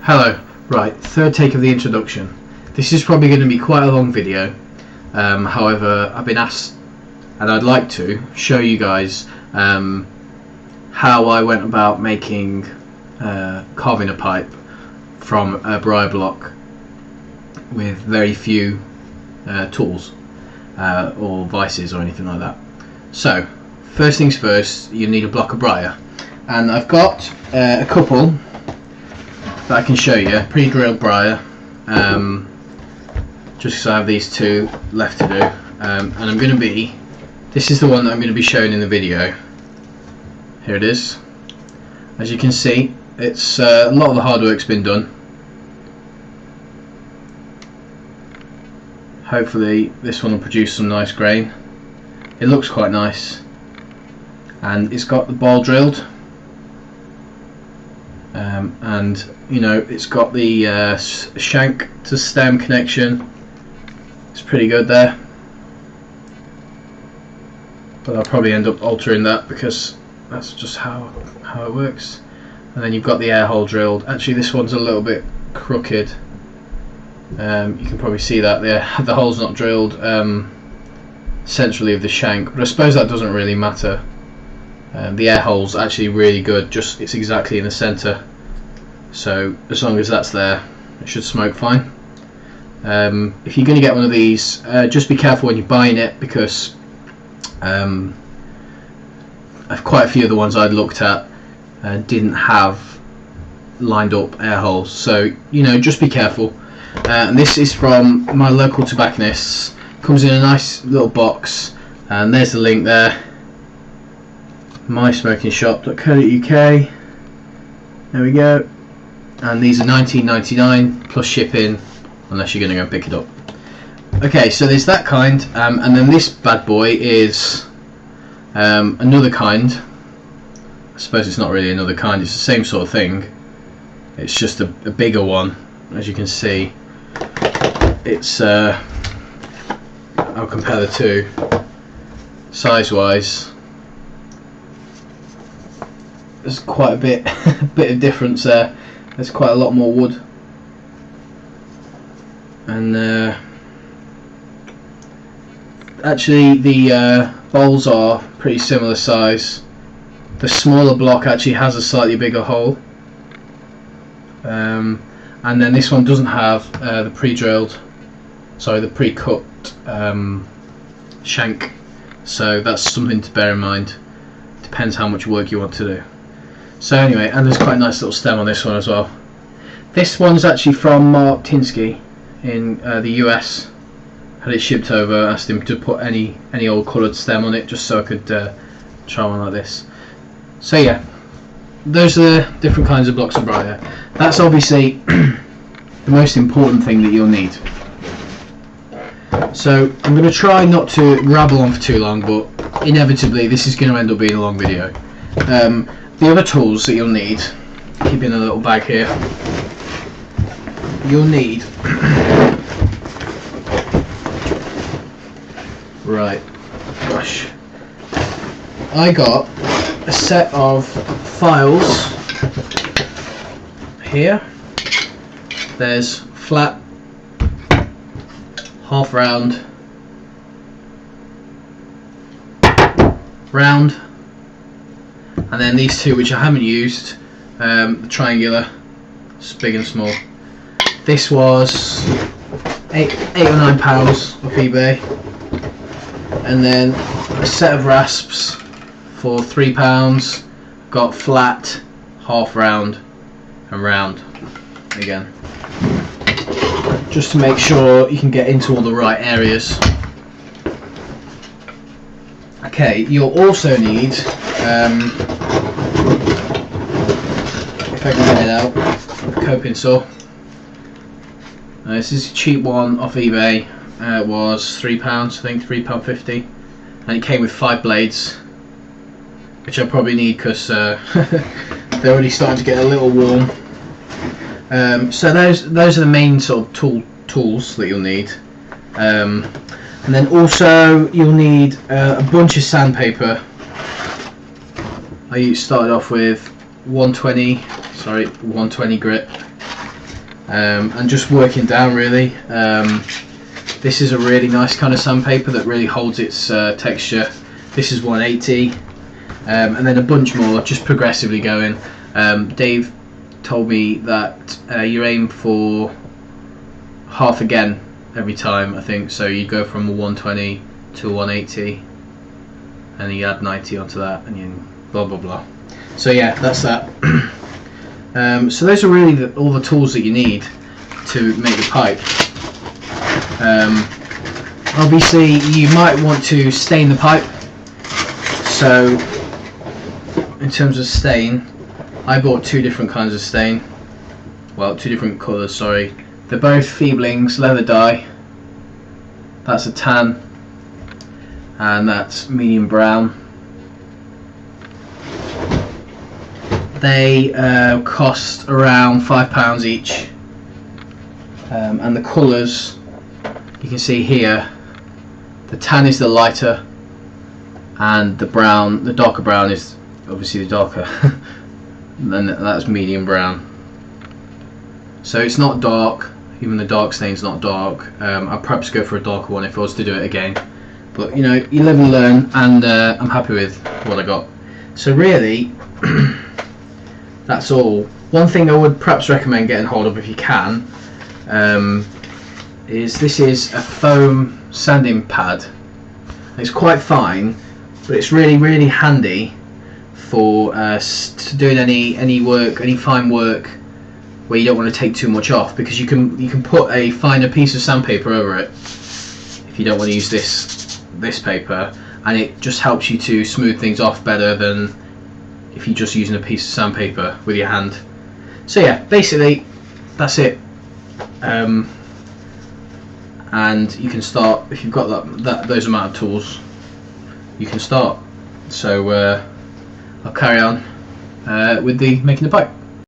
Hello, right, third take of the introduction. This is probably going to be quite a long video, however I've been asked and I'd like to show you guys how I went about making carving a pipe from a Briar block with very few tools or vices or anything like that. So first things first, you need a block of Briar, and I've got a couple that I can show you, pre-drilled Briar, just because I have these two left to do, and this is the one that I'm going to be showing in the video. Here it is. As you can see, it's a lot of the hard work's been done. Hopefully this one will produce some nice grain. It looks quite nice, and it's got the ball drilled. And you know, it's got the shank to stem connection. It's pretty good there, but I'll probably end up altering that because that's just how it works. And then you've got the air hole drilled. Actually, this one's a little bit crooked. You can probably see that the hole's not drilled centrally of the shank, but I suppose that doesn't really matter. The air hole's actually really good, just it's exactly in the centre, so as long as that's there, it should smoke fine. If you're going to get one of these, just be careful when you're buying it, because quite a few of the ones I'd looked at didn't have lined up air holes, so you know, just be careful. And this is from my local tobacconists. Comes in a nice little box, and there's the link there, mysmokingshop.co.uk. There we go. And these are $19.99 plus shipping, unless you're going to go and pick it up. Okay, so there's that kind, and then this bad boy is another kind. I suppose it's not really another kind, it's the same sort of thing. It's just a bigger one, as you can see. It's I'll compare the two size wise. There's quite a bit of difference there. There's quite a lot more wood, and actually the bowls are pretty similar size. The smaller block actually has a slightly bigger hole, and then this one doesn't have the pre-cut shank, so that's something to bear in mind. Depends how much work you want to do. So anyway, and there's quite a nice little stem on this one as well. This one's actually from Mark Tinsky in the US. Had it shipped over, asked him to put any old coloured stem on it, just so I could try one like this. So yeah, those are the different kinds of blocks of Briar. That's obviously the most important thing that you'll need. So I'm going to try not to rabble on for too long, but inevitably this is going to end up being a long video. The other tools that you'll need, keep in a little bag here, you'll need right, gosh, I got a set of files here. There's flat, half round, round, and then these two which I haven't used, the triangular, big and small. This was £8 or £9 off eBay, and then a set of rasps for £3. Got flat, half round, and round again, just to make sure you can get into all the right areas. Okay, you'll also need, if I can get it out, a coping saw. This is a cheap one off eBay. It was £3, I think, £3.50, and it came with 5 blades, which I probably need because they're already starting to get a little warm. So those are the main sort of tools that you'll need, and then also you'll need a bunch of sandpaper. I started off with 120 grit, and just working down really. This is a really nice kind of sandpaper that really holds its texture. This is 180, and then a bunch more, just progressively going. Dave told me that you aim for half again every time, I think. So you go from a 120 to 180, and you add 90 onto that, and you blah blah blah. So yeah, that's that. So those are really all the tools that you need to make the pipe. Obviously you might want to stain the pipe. So in terms of stain, I bought two different kinds of stain. Well, two different colours, sorry. They're both Feeblings leather dye. That's a tan, and that's medium brown. They cost around £5 each, and the colours you can see here. The tan is the lighter, and the brown, the darker brown, is obviously the darker. Then that's medium brown. So it's not dark, even the dark stain's not dark. I'd perhaps go for a darker one if I was to do it again. But you know, you live and learn, and I'm happy with what I got. So really, that's all. One thing I would perhaps recommend getting hold of if you can, is this is a foam sanding pad. It's quite fine, but it's really handy for doing any work, any fine work where you don't want to take too much off, because you can put a finer piece of sandpaper over it if you don't want to use this paper, and it just helps you to smooth things off better than if you're just using a piece of sandpaper with your hand. So yeah, basically that's it. And you can start if you've got those amount of tools. You can start. So I'll carry on with the making the pipe.